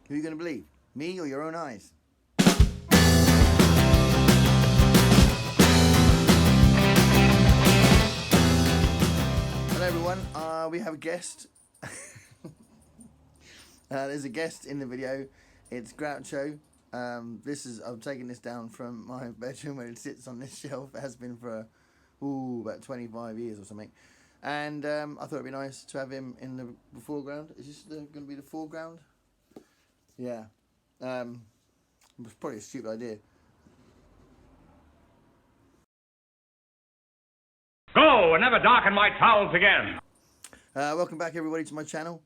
Who are you going to believe? Me or your own eyes? Hello everyone, we have a guest. There's a guest in the video. It's Groucho. I'm taking this down from my bedroom where it sits on this shelf. It has been for about 25 years or something. And I thought it'd be nice to have him in the foreground. Is this going to be the foreground? Yeah. It's probably a stupid idea. Go and never darken my towels again. Welcome back everybody to my channel.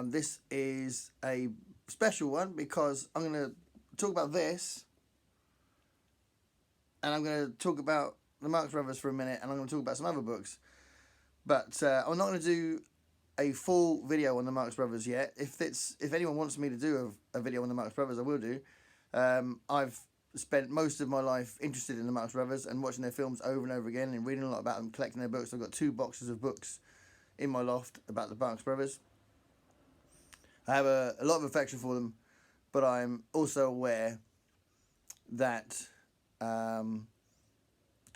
This is a special one because I'm going to talk about this, and I'm going to talk about the Marx Brothers for a minute, and I'm going to talk about some other books. But I'm not going to do a full video on the Marx Brothers yet. If anyone wants me to do a video on the Marx Brothers, I will do. I've spent most of my life interested in the Marx Brothers and watching their films over and over again and reading a lot about them, collecting their books. I've got 2 boxes of books in my loft about the Marx Brothers. I have a lot of affection for them, but I'm also aware that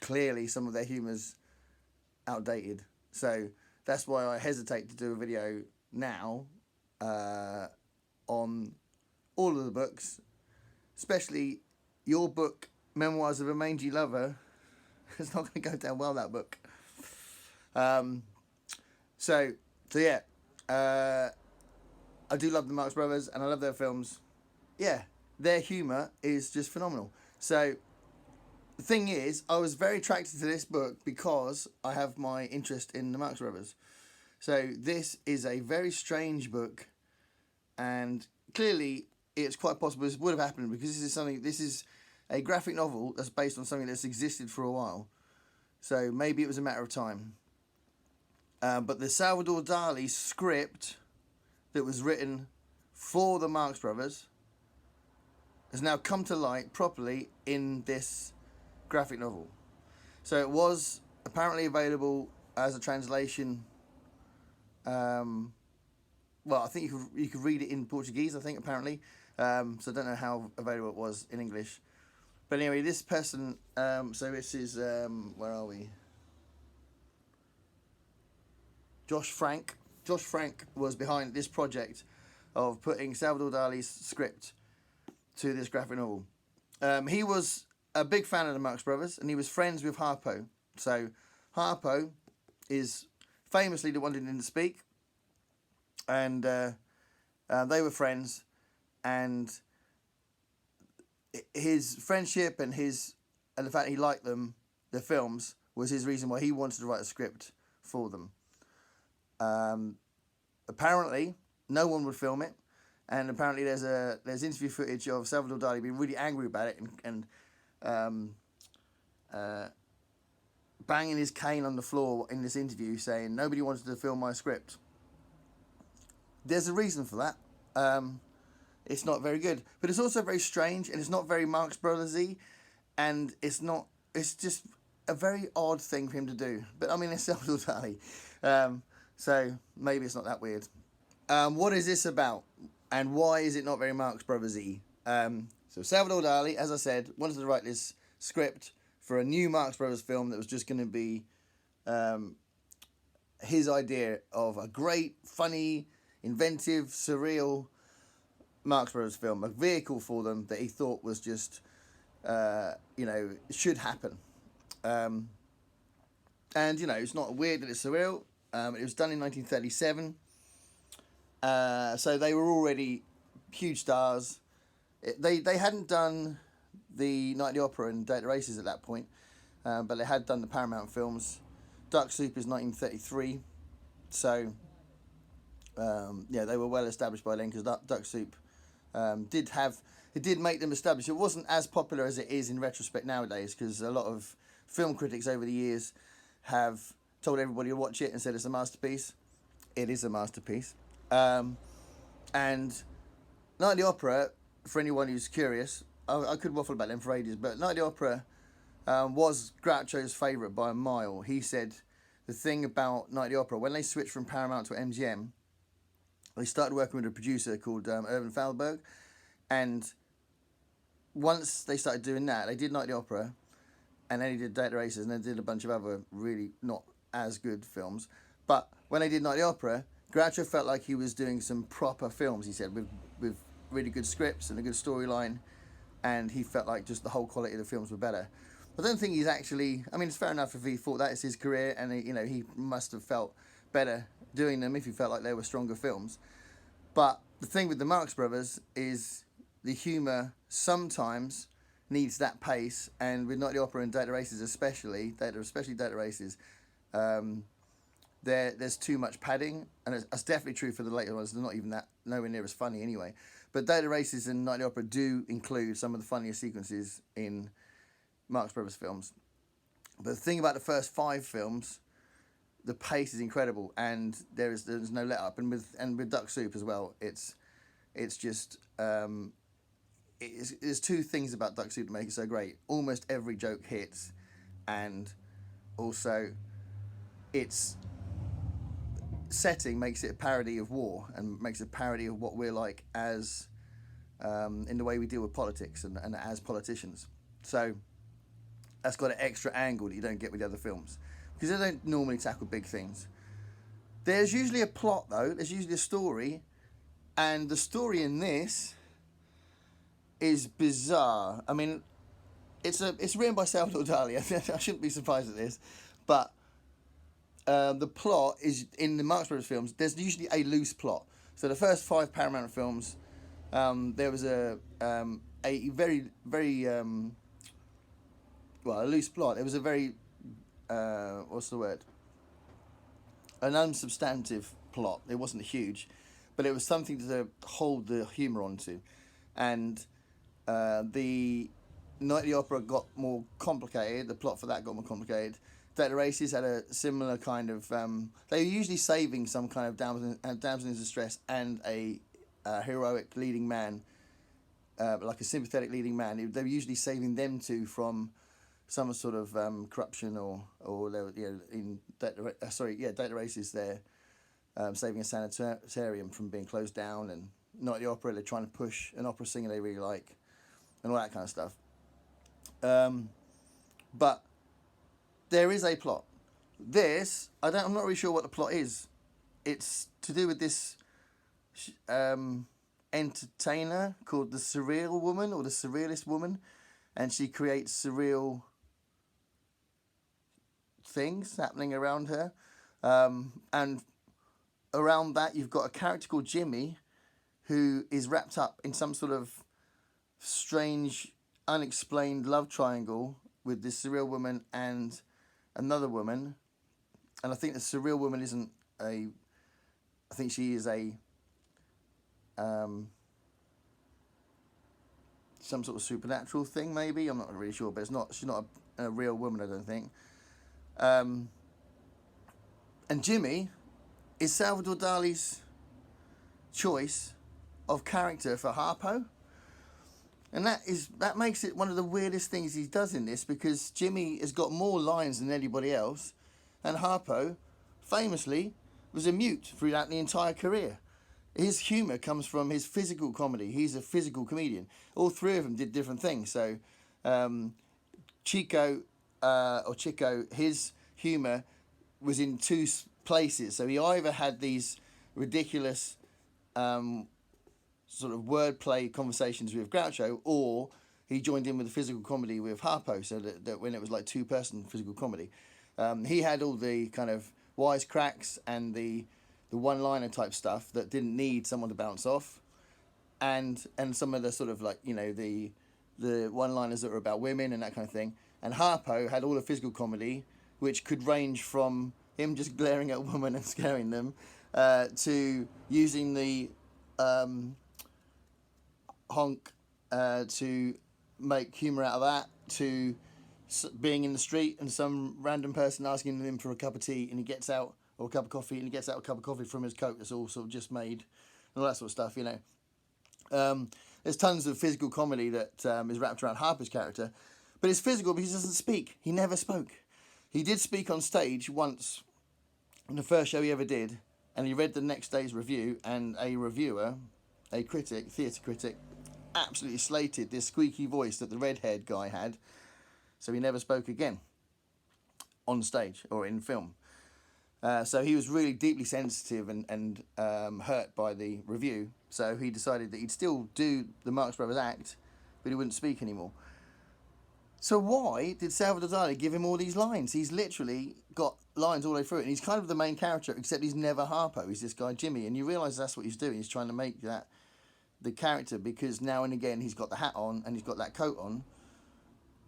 clearly some of their humour's outdated. So that's why I hesitate to do a video now on all of the books, especially your book, Memoirs of a Mangy Lover. It's not going to go down well, that book. So yeah, I do love the Marx Brothers and I love their films. Yeah, their humour is just phenomenal. So the thing is, I was very attracted to this book because I have my interest in the Marx Brothers. So this is a very strange book, and clearly it's quite possible this would have happened because this is a graphic novel that's based on something that's existed for a while. So maybe it was a matter of time. But the Salvador Dali script that was written for the Marx Brothers has now come to light properly in this graphic novel. So it was apparently available as a translation. Well, I think you could read it in Portuguese, I think, apparently. So I don't know how available it was in English. But anyway, this person, so this is, where are we? Josh Frank. Josh Frank was behind this project of putting Salvador Dali's script to this graphic novel. He was a big fan of the Marx Brothers, and he was friends with Harpo. So Harpo is famously the one who didn't speak, and they were friends, and his friendship and the fact he liked them, the films, was his reason why he wanted to write a script for them. Apparently, no one would film it, and apparently there's interview footage of Salvador Dali being really angry about it and banging his cane on the floor in this interview, saying nobody wanted to film my script. There's a reason for that. It's not very good, but it's also very strange, and it's not very Marx Brothers-y, and it's just a very odd thing for him to do. But I mean, it's Salvador Dali, so maybe it's not that weird. What is this about, and why is it not very Marx Brothers-y? So Salvador Dali, as I said, wanted to write this script for a new Marx Brothers film that was just going to be his idea of a great, funny, inventive, surreal Marx Brothers film, a vehicle for them that he thought was just, should happen. And, it's not weird that it's surreal. It was done in 1937. So they were already huge stars. They hadn't done the Night of the Opera and Day at the Races at that point, but they had done the Paramount films. Duck Soup is 1933. So, they were well established by then, because Duck Soup did make them established. It wasn't as popular as it is in retrospect nowadays, because a lot of film critics over the years have told everybody to watch it and said it's a masterpiece. It is a masterpiece. And Night of the Opera, for anyone who's curious, I could waffle about them for ages, but Night of the Opera was Groucho's favourite by a mile. He said the thing about Night of the Opera, when they switched from Paramount to MGM, They started working with a producer called Irvin Thalberg, and once they started doing that, they did Night at the Opera, and then he did Date Races, and then did a bunch of other really not as good films. But when they did Night at the Opera, Groucho felt like he was doing some proper films, he said, with really good scripts and a good storyline, and he felt like just the whole quality of the films were better. I don't think he's actually... I mean, it's fair enough if he thought that is his career, and he must have felt better doing them if he felt like they were stronger films. But the thing with the Marx Brothers is the humour sometimes needs that pace, and with Night at the Opera and Date Races especially Date Races, there's too much padding, and it's definitely true for the later ones. They're not even nowhere near as funny anyway. But Date Races and Night at the Opera do include some of the funniest sequences in Marx Brothers films. But the thing about the first 5 films, the pace is incredible, and there's no let up. And with Duck Soup as well, it's just there's 2 things about Duck Soup that make it so great. Almost every joke hits, and also its setting makes it a parody of war, and makes it a parody of what we're like as in the way we deal with politics and as politicians. So that's got an extra angle that you don't get with the other films, because they don't normally tackle big things. There's usually a plot, though. There's usually a story, and the story in this is bizarre. I mean, it's written by Salvador Dali. I shouldn't be surprised at this, but the plot is, in the Marx Brothers films, there's usually a loose plot. So the first 5 Paramount films, there was a very, very a loose plot. It was a very what's the word? An unsubstantive plot. It wasn't huge, but it was something to hold the humour onto, and the Night at the Opera got more complicated. The plot for that got more complicated. Date Races had a similar kind of... they were usually saving some kind of damsel in distress and a heroic leading man, like a sympathetic leading man. They were usually saving them two from some sort of corruption, or they were, in Date Races, they're saving a sanitarium from being closed down, and Night at the Opera, they're trying to push an opera singer they really like, and all that kind of stuff. But there is a plot. This, I'm not really sure what the plot is. It's to do with this entertainer called the Surreal Woman, or the Surrealist Woman, and she creates surreal things happening around her. And around that, you've got a character called Jimmy, who is wrapped up in some sort of strange, unexplained love triangle with this surreal woman and another woman. And I think the surreal woman isn't I think she is a some sort of supernatural thing, maybe. I'm not really sure, but she's not a real woman, I don't think. And Jimmy is Salvador Dali's choice of character for Harpo. And that makes it one of the weirdest things he does in this, because Jimmy has got more lines than anybody else, and Harpo, famously, was a mute throughout the entire career. His humour comes from his physical comedy. He's a physical comedian. All 3 of them did different things. So Chico, his humour was in 2 places. So he either had these ridiculous sort of wordplay conversations with Groucho, or he joined in with the physical comedy with Harpo, so that when it was like 2-person physical comedy. He had all the kind of wisecracks and the one-liner type stuff that didn't need someone to bounce off, and some of the sort of like, the one-liners that were about women and that kind of thing. And Harpo had all the physical comedy, which could range from him just glaring at a woman and scaring them, to using the honk to make humour out of that, to being in the street and some random person asking him for a cup of tea, and he gets out, or a cup of coffee, and he gets out a cup of coffee from his coat that's all sort of just made, and all that sort of stuff, There's tons of physical comedy that is wrapped around Harper's character, but it's physical because he doesn't speak. He never spoke. He did speak on stage once, in the first show he ever did, And he read the next day's review, and a reviewer, a critic, theatre critic, absolutely slated this squeaky voice that the redhead guy had, so he never spoke again on stage or in film. So he was really deeply sensitive and hurt by the review, so he decided that he'd still do the Marx Brothers act, but he wouldn't speak anymore. So why did Salvador Dali give him all these lines? He's literally got lines all the way through it, and he's kind of the main character, except he's never Harpo. He's this guy Jimmy, and you realise that's what he's doing. He's trying to make that the character, because now and again he's got the hat on and he's got that coat on,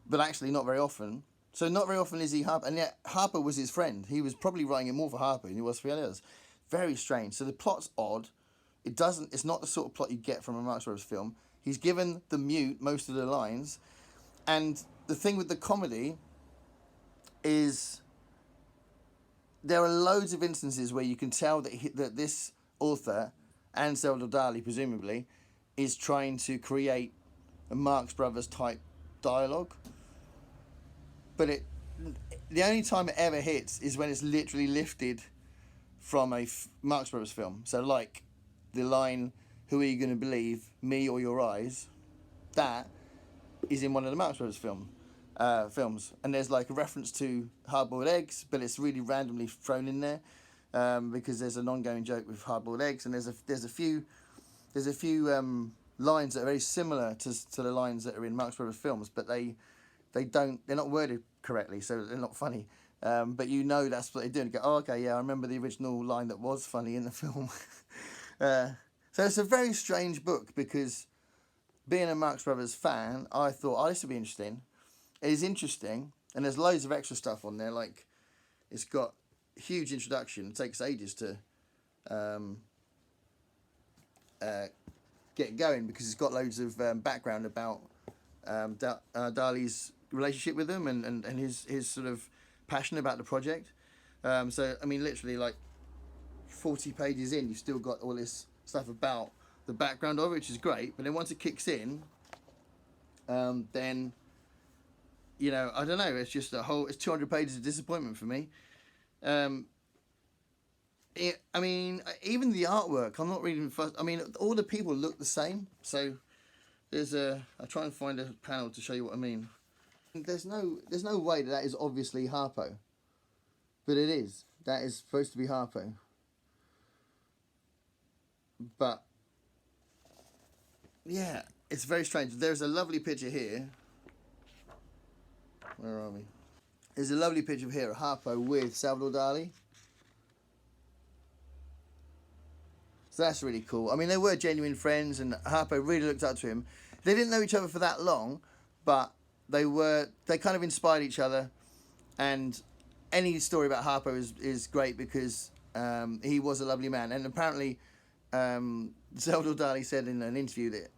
but actually not very often. So not very often is he Harpo, and yet Harpo was his friend. He was probably writing it more for Harpo than he was for the others. Very strange. So the plot's odd. It's not the sort of plot you get from a Marx Brothers film. He's given the mute most of the lines, and the thing with the comedy is there are loads of instances where you can tell that this author, and Salvador Dali presumably, is trying to create a Marx Brothers type dialogue. But the only time it ever hits is when it's literally lifted from a Marx Brothers film. So like the line, "Who are you going to believe, me or your eyes?" That is in one of the Marx Brothers films, and there's like a reference to hard-boiled eggs, but it's really randomly thrown in there because there's an ongoing joke with hard-boiled eggs, and there's a few lines that are very similar to the lines that are in Marx Brothers films, but they're not worded correctly, so they're not funny. But you know that's what they're doing. You go, oh, okay, yeah, I remember the original line that was funny in the film. So it's a very strange book, because being a Marx Brothers fan, I thought, oh, this would be interesting. It is interesting, and there's loads of extra stuff on there. Like, it's got a huge introduction. It takes ages to get going, because it's got loads of background about Dali's relationship with them and his sort of passion about the project. So, I mean, literally, like 40 pages in, you've still got all this stuff about the background of it, which is great. But then once it kicks in, then, you know, I don't know, it's just it's 200 pages of disappointment for me. I mean, even the artwork, I'm not reading first. I mean, all the people look the same. So I'll try and find a panel to show you what I mean. There's no way that is obviously Harpo, but it is. That is supposed to be Harpo. But yeah, it's very strange. There's a lovely picture here. Where are we? There's a lovely picture here of Harpo with Salvador Dali. So that's really cool. I mean, they were genuine friends, and Harpo really looked up to him. They didn't know each other for that long, but they kind of inspired each other. And any story about Harpo is great, because he was a lovely man. And apparently, Salvador Dali said in an interview that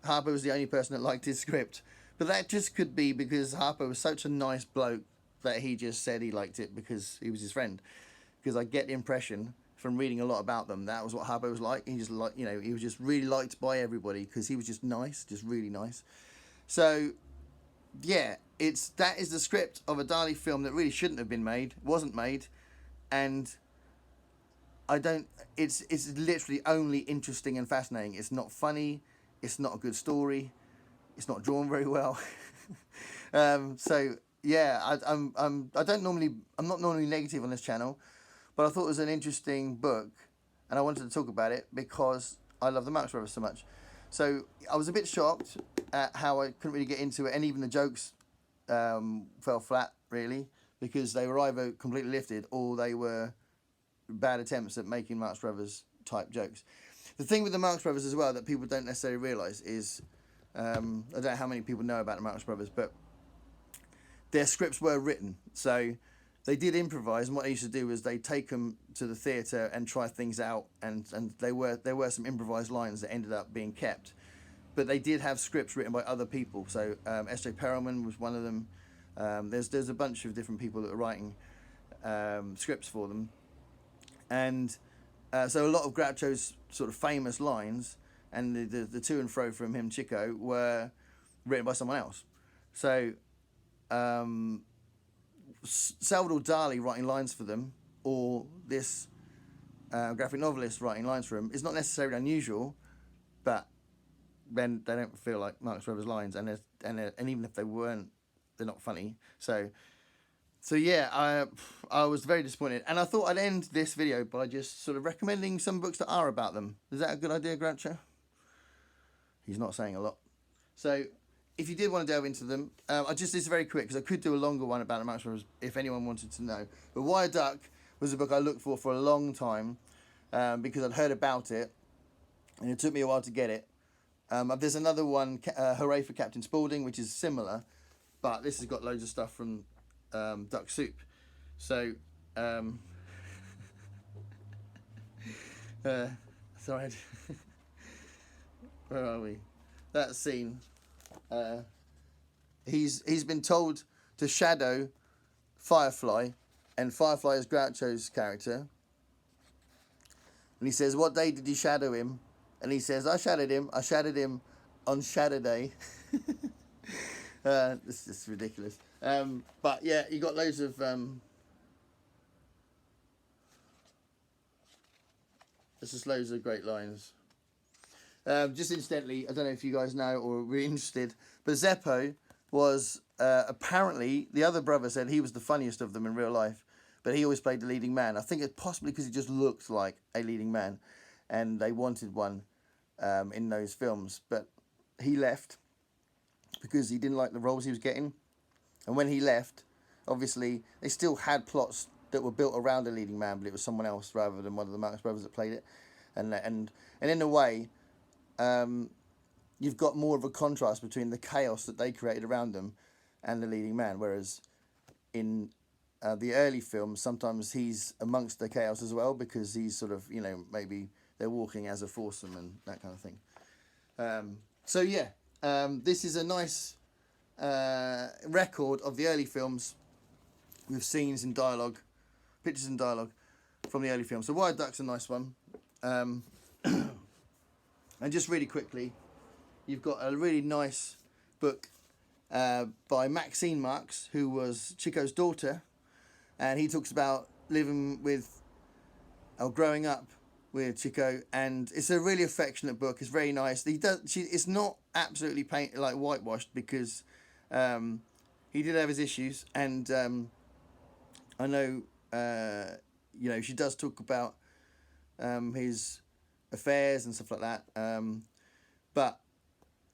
Harpo was the only person that liked his script. But that just could be because Harpo was such a nice bloke that he just said he liked it because he was his friend. Because I get the impression from reading a lot about them, that was what Harpo was like. He just he was just really liked by everybody because he was just nice, just really nice. So yeah, that is the script of a Dali film that really shouldn't have been made, wasn't made, and it's literally only interesting and fascinating. It's not funny, it's not a good story, it's not drawn very well. So yeah, I'm not normally negative on this channel, but I thought it was an interesting book, and I wanted to talk about it because I love the Marx Brothers so much. So I was a bit shocked at how I couldn't really get into it, and even the jokes fell flat, really, because they were either completely lifted or they were bad attempts at making Marx Brothers type jokes. The thing with the Marx Brothers as well that people don't necessarily realise is, I don't know how many people know about the Marx Brothers, but their scripts were written. So they did improvise, and what they used to do was they take them to the theatre and try things out, and there were some improvised lines that ended up being kept. But they did have scripts written by other people. So S.J. Perelman was one of them. There's a bunch of different people that are writing scripts for them. And so a lot of Groucho's sort of famous lines and the to and fro from him, Chico, were written by someone else. So Salvador Dali writing lines for them, or this graphic novelists writing lines for him is not necessarily unusual, but then they don't feel like Marx Brothers lines, and even if they weren't, they're not funny. So yeah, I was very disappointed, and I thought I'd end this video by just sort of recommending some books that are about them. Is that a good idea, Groucho? He's not saying a lot. So if you did want to delve into them, this is very quick because I could do a longer one about the Marx Brothers if anyone wanted to know. But Wire Duck was a book I looked for a long time because I'd heard about it, and it took me a while to get it. There's another one, Hooray for Captain Spaulding, which is similar, but this has got loads of stuff from Duck Soup. So, sorry, where are we? That scene. He's been told to shadow Firefly, and Firefly is Groucho's character. And he says, "What day did you shadow him?" And he says, I shadowed him on Shadow Day." This is ridiculous. But yeah, you got loads of there's just loads of great lines. Just incidentally, I don't know if you guys know or were interested, but Zeppo was apparently, the other brother said he was the funniest of them in real life, but he always played the leading man. I think it's possibly because he just looked like a leading man, and they wanted one in those films, but he left because he didn't like the roles he was getting. And when he left, obviously they still had plots that were built around a leading man, but it was someone else rather than one of the Marx Brothers that played it. And in a way, you've got more of a contrast between the chaos that they created around them and the leading man, whereas in the early films, sometimes he's amongst the chaos as well, because he's sort of, maybe they're walking as a foursome and that kind of thing. So yeah, this is a nice record of the early films with scenes and dialogue, pictures and dialogue from the early films. So Wire Duck's a nice one. And just really quickly, you've got a really nice book by Maxine Marx, who was Chico's daughter, and he talks about living with, or growing up with Chico, and it's a really affectionate book. It's very nice. It's not absolutely whitewashed, because he did have his issues, and I know she does talk about his affairs and stuff like that, but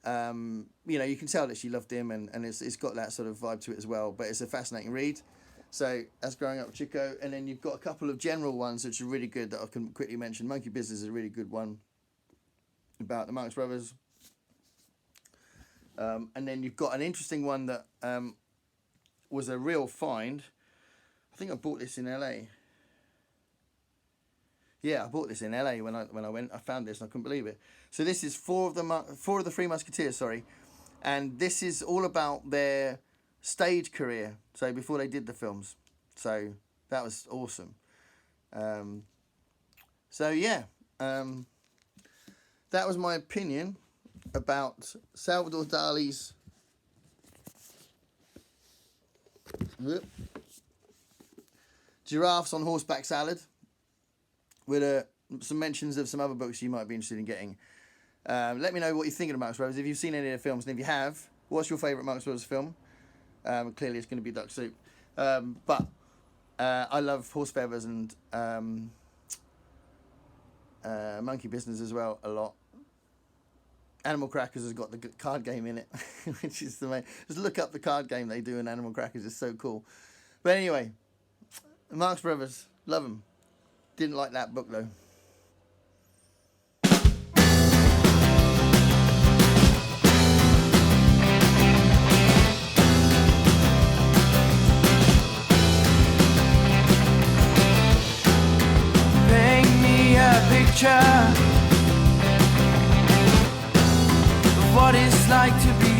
you can tell that she loved him, and it's got that sort of vibe to it as well. But it's a fascinating read. So that's Growing Up with Chico, and then you've got a couple of general ones which are really good that I can quickly mention. Monkey Business is a really good one about the Marx Brothers, and then you've got an interesting one that was a real find. I think I bought this in LA. Yeah, I bought this in LA when I went. I found this and I couldn't believe it. So this is four of the Three Musketeers, and this is all about their stage career. So before they did the films. So that was awesome. So yeah, that was my opinion about Salvador Dali's Giraffes on Horseback Salad, with some mentions of some other books you might be interested in getting. Let me know what you're thinking of Marx Brothers. If you've seen any of the films, and if you have, what's your favourite Marx Brothers film? Clearly it's going to be Duck Soup. But I love Horse Feathers and Monkey Business as well a lot. Animal Crackers has got the card game in it, which is the main. Just look up the card game they do in Animal Crackers. It's so cool. But anyway, Marx Brothers, love them. Didn't like that book though. Paint me a picture of what it's like to be